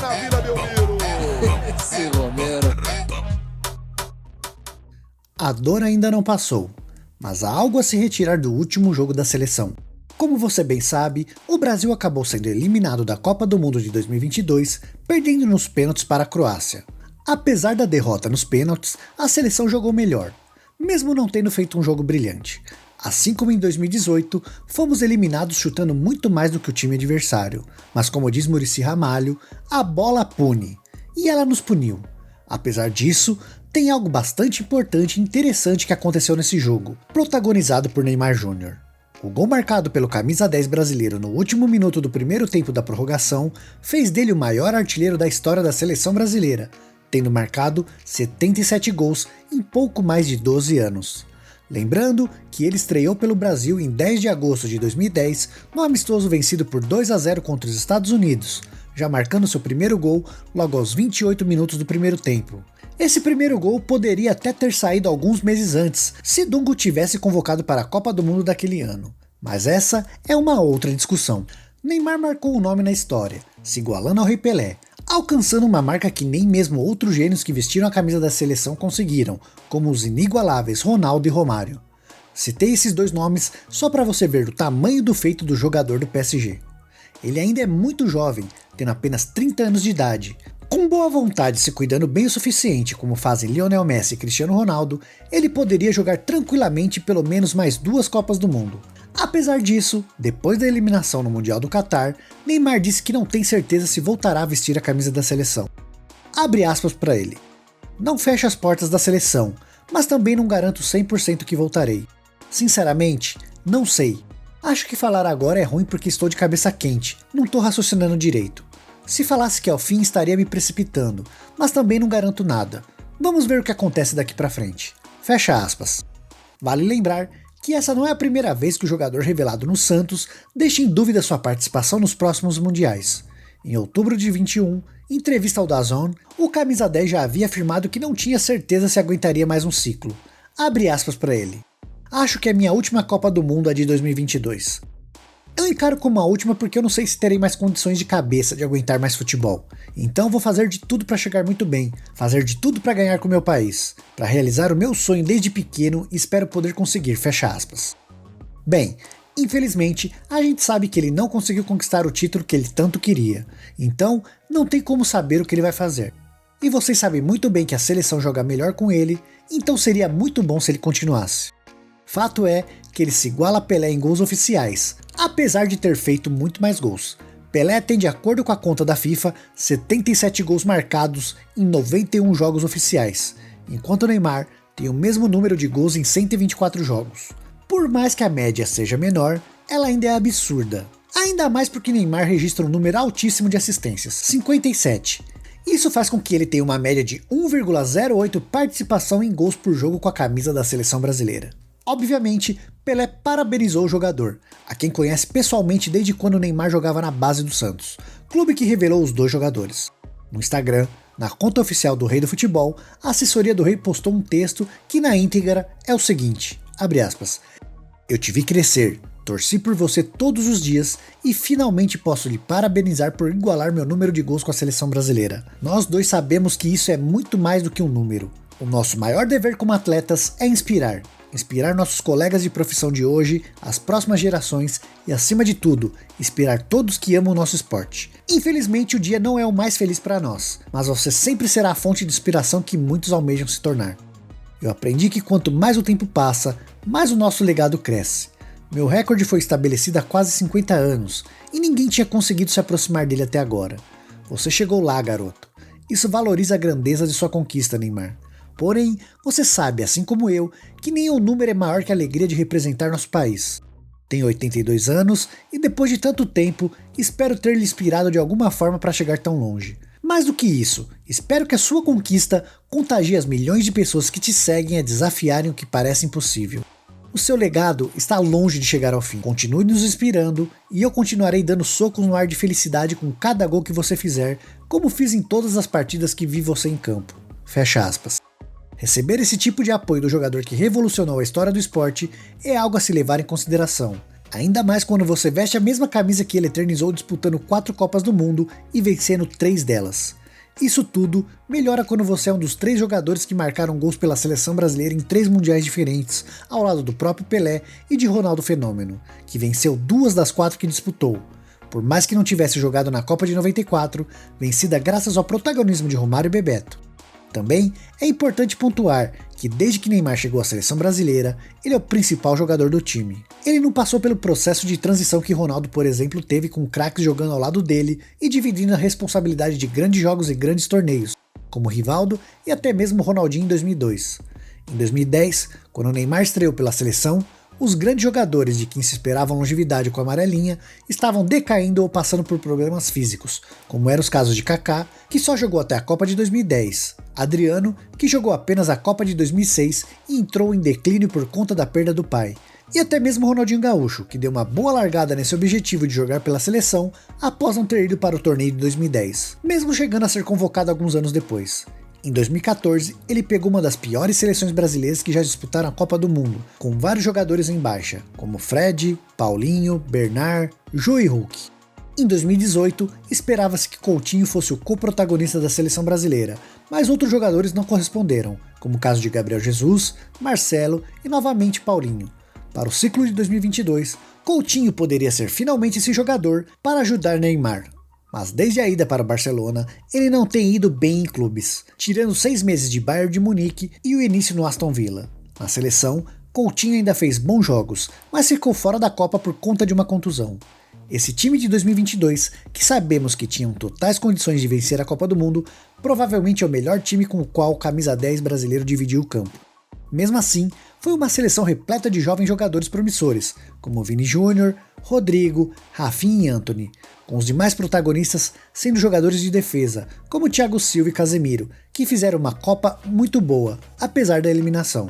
na Vila Belmiro. Esse Romero. A dor ainda não passou, mas há algo a se retirar do último jogo da seleção. Como você bem sabe, o Brasil acabou sendo eliminado da Copa do Mundo de 2022, perdendo nos pênaltis para a Croácia. Apesar da derrota nos pênaltis, a seleção jogou melhor, mesmo não tendo feito um jogo brilhante. Assim como em 2018, fomos eliminados chutando muito mais do que o time adversário, mas como diz Muricy Ramalho, a bola pune, e ela nos puniu. Apesar disso, tem algo bastante importante e interessante que aconteceu nesse jogo, protagonizado por Neymar Júnior. O gol marcado pelo camisa 10 brasileiro no último minuto do primeiro tempo da prorrogação fez dele o maior artilheiro da história da seleção brasileira, tendo marcado 77 gols em pouco mais de 12 anos. Lembrando que ele estreou pelo Brasil em 10 de agosto de 2010 no amistoso vencido por 2-0 contra os Estados Unidos, já marcando seu primeiro gol logo aos 28 minutos do primeiro tempo. Esse primeiro gol poderia até ter saído alguns meses antes, se Dunga tivesse convocado para a Copa do Mundo daquele ano. Mas essa é uma outra discussão. Neymar marcou o nome na história, se igualando ao Rei Pelé, alcançando uma marca que nem mesmo outros gênios que vestiram a camisa da seleção conseguiram, como os inigualáveis Ronaldo e Romário. Citei esses dois nomes só para você ver o tamanho do feito do jogador do PSG. Ele ainda é muito jovem, tendo apenas 30 anos de idade. Com boa vontade e se cuidando bem o suficiente, como fazem Lionel Messi e Cristiano Ronaldo, ele poderia jogar tranquilamente pelo menos mais 2 Copas do Mundo. Apesar disso, depois da eliminação no Mundial do Catar, Neymar disse que não tem certeza se voltará a vestir a camisa da seleção. Abre aspas para ele. Não fecho as portas da seleção, mas também não garanto 100% que voltarei. Sinceramente, não sei. Acho que falar agora é ruim porque estou de cabeça quente, não tô raciocinando direito. Se falasse que é o fim, estaria me precipitando, mas também não garanto nada. Vamos ver o que acontece daqui pra frente. Fecha aspas. Vale lembrar que essa não é a primeira vez que o jogador revelado no Santos deixa em dúvida sua participação nos próximos mundiais. Em outubro de 21, em entrevista ao DAZN, o camisa 10 já havia afirmado que não tinha certeza se aguentaria mais um ciclo. Abre aspas para ele. Acho que a minha última Copa do Mundo é de 2022. Eu encaro como a última porque eu não sei se terei mais condições de cabeça de aguentar mais futebol. Então vou fazer de tudo para chegar muito bem, fazer de tudo para ganhar com o meu país, para realizar o meu sonho desde pequeno e espero poder conseguir, fecha aspas. Bem, infelizmente a gente sabe que ele não conseguiu conquistar o título que ele tanto queria, então não tem como saber o que ele vai fazer. E vocês sabem muito bem que a seleção joga melhor com ele, então seria muito bom se ele continuasse. Fato é que ele se iguala a Pelé em gols oficiais, apesar de ter feito muito mais gols. Pelé tem, de acordo com a conta da FIFA, 77 gols marcados em 91 jogos oficiais, enquanto Neymar tem o mesmo número de gols em 124 jogos. Por mais que a média seja menor, ela ainda é absurda. Ainda mais porque Neymar registra um número altíssimo de assistências, 57. Isso faz com que ele tenha uma média de 1,08 participação em gols por jogo com a camisa da seleção brasileira. Obviamente, Pelé parabenizou o jogador, a quem conhece pessoalmente desde quando o Neymar jogava na base do Santos, clube que revelou os dois jogadores. No Instagram, na conta oficial do Rei do Futebol, a assessoria do Rei postou um texto que na íntegra é o seguinte, abre aspas, eu te vi crescer, torci por você todos os dias e finalmente posso lhe parabenizar por igualar meu número de gols com a seleção brasileira. Nós dois sabemos que isso é muito mais do que um número. O nosso maior dever como atletas é inspirar. Inspirar nossos colegas de profissão de hoje, as próximas gerações e, acima de tudo, inspirar todos que amam o nosso esporte. Infelizmente, o dia não é o mais feliz para nós, mas você sempre será a fonte de inspiração que muitos almejam se tornar. Eu aprendi que quanto mais o tempo passa, mais o nosso legado cresce. Meu recorde foi estabelecido há quase 50 anos e ninguém tinha conseguido se aproximar dele até agora. Você chegou lá, garoto. Isso valoriza a grandeza de sua conquista, Neymar. Porém, você sabe, assim como eu, que nenhum número é maior que a alegria de representar nosso país. Tenho 82 anos e depois de tanto tempo, espero ter lhe inspirado de alguma forma para chegar tão longe. Mais do que isso, espero que a sua conquista contagie as milhões de pessoas que te seguem a desafiarem o que parece impossível. O seu legado está longe de chegar ao fim. Continue nos inspirando e eu continuarei dando socos no ar de felicidade com cada gol que você fizer, como fiz em todas as partidas que vi você em campo. Fecha aspas. Receber esse tipo de apoio do jogador que revolucionou a história do esporte é algo a se levar em consideração, Ainda mais quando você veste a mesma camisa que ele eternizou disputando 4 Copas do Mundo e vencendo 3 delas. Isso tudo melhora quando você é um dos 3 jogadores que marcaram gols pela seleção brasileira em 3 mundiais diferentes, ao lado do próprio Pelé e de Ronaldo Fenômeno, que venceu 2 das 4 que disputou. Por mais que não tivesse jogado na Copa de 94, vencida graças ao protagonismo de Romário e Bebeto. Também é importante pontuar que desde que Neymar chegou à seleção brasileira, ele é o principal jogador do time. Ele não passou pelo processo de transição que Ronaldo, por exemplo, teve com craques jogando ao lado dele e dividindo a responsabilidade de grandes jogos e grandes torneios, como Rivaldo e até mesmo Ronaldinho em 2002. Em 2010, quando Neymar estreou pela seleção, os grandes jogadores de quem se esperava longevidade com a amarelinha estavam decaindo ou passando por problemas físicos, como eram os casos de Kaká, que só jogou até a Copa de 2010, Adriano, que jogou apenas a Copa de 2006 e entrou em declínio por conta da perda do pai, e até mesmo Ronaldinho Gaúcho, que deu uma boa largada nesse objetivo de jogar pela seleção após não ter ido para o torneio de 2010, mesmo chegando a ser convocado alguns anos depois. Em 2014, ele pegou uma das piores seleções brasileiras que já disputaram a Copa do Mundo, com vários jogadores em baixa, como Fred, Paulinho, Bernard, Jô e Hulk. Em 2018, esperava-se que Coutinho fosse o co-protagonista da seleção brasileira, mas outros jogadores não corresponderam, como o caso de Gabriel Jesus, Marcelo e novamente Paulinho. Para o ciclo de 2022, Coutinho poderia ser finalmente esse jogador para ajudar Neymar. Mas desde a ida para o Barcelona, ele não tem ido bem em clubes, tirando 6 meses de Bayern de Munique e o início no Aston Villa. Na seleção, Coutinho ainda fez bons jogos, mas ficou fora da Copa por conta de uma contusão. Esse time de 2022, que sabemos que tinham totais condições de vencer a Copa do Mundo, provavelmente é o melhor time com o qual o camisa 10 brasileiro dividiu o campo. Mesmo assim, foi uma seleção repleta de jovens jogadores promissores, como Vini Júnior, Rodrigo, Rafinha e Antony, com os demais protagonistas sendo jogadores de defesa, como Thiago Silva e Casemiro, que fizeram uma Copa muito boa, apesar da eliminação.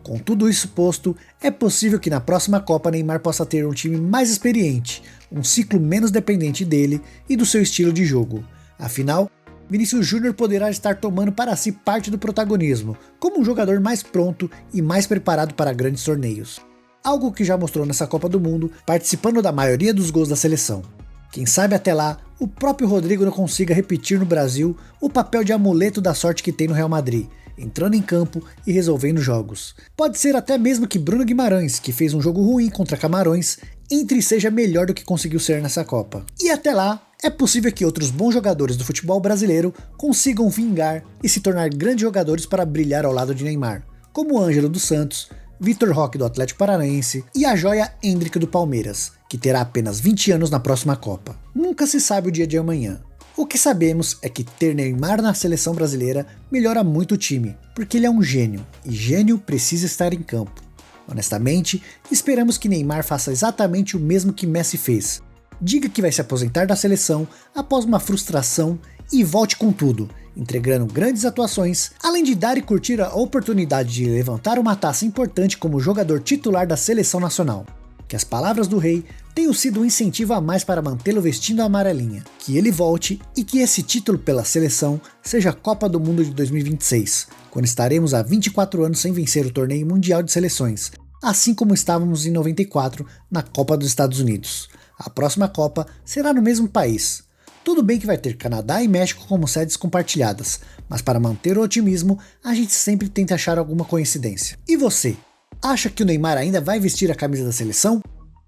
Com tudo isso posto, é possível que na próxima Copa Neymar possa ter um time mais experiente, um ciclo menos dependente dele e do seu estilo de jogo. Afinal, Vinícius Júnior poderá estar tomando para si parte do protagonismo, como um jogador mais pronto e mais preparado para grandes torneios. Algo que já mostrou nessa Copa do Mundo, participando da maioria dos gols da seleção. Quem sabe até lá, o próprio Rodrigo não consiga repetir no Brasil o papel de amuleto da sorte que tem no Real Madrid, entrando em campo e resolvendo jogos. Pode ser até mesmo que Bruno Guimarães, que fez um jogo ruim contra Camarões, entre e seja melhor do que conseguiu ser nessa Copa. E até lá, é possível que outros bons jogadores do futebol brasileiro consigam vingar e se tornar grandes jogadores para brilhar ao lado de Neymar, como Ângelo dos Santos, Vitor Roque do Atlético Paranaense e a joia Endrick do Palmeiras, que terá apenas 20 anos na próxima Copa. Nunca se sabe o dia de amanhã. O que sabemos é que ter Neymar na seleção brasileira melhora muito o time, porque ele é um gênio, e gênio precisa estar em campo. Honestamente, esperamos que Neymar faça exatamente o mesmo que Messi fez. Diga que vai se aposentar da seleção após uma frustração e volte com tudo, entregando grandes atuações, além de dar e curtir a oportunidade de levantar uma taça importante como jogador titular da seleção nacional. Que as palavras do rei tenham sido um incentivo a mais para mantê-lo vestindo a amarelinha, que ele volte e que esse título pela seleção seja a Copa do Mundo de 2026, quando estaremos há 24 anos sem vencer o torneio mundial de seleções, assim como estávamos em 94 na Copa dos Estados Unidos. A próxima Copa será no mesmo país. Tudo bem que vai ter Canadá e México como sedes compartilhadas, mas para manter o otimismo, a gente sempre tenta achar alguma coincidência. E você? Acha que o Neymar ainda vai vestir a camisa da seleção?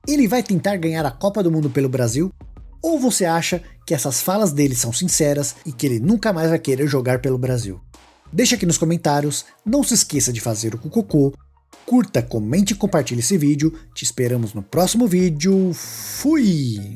Ele vai tentar ganhar a Copa do Mundo pelo Brasil? Ou você acha que essas falas dele são sinceras e que ele nunca mais vai querer jogar pelo Brasil? Deixa aqui nos comentários, não se esqueça de fazer o cucocô, curta, comente e compartilhe esse vídeo, te esperamos no próximo vídeo, fui!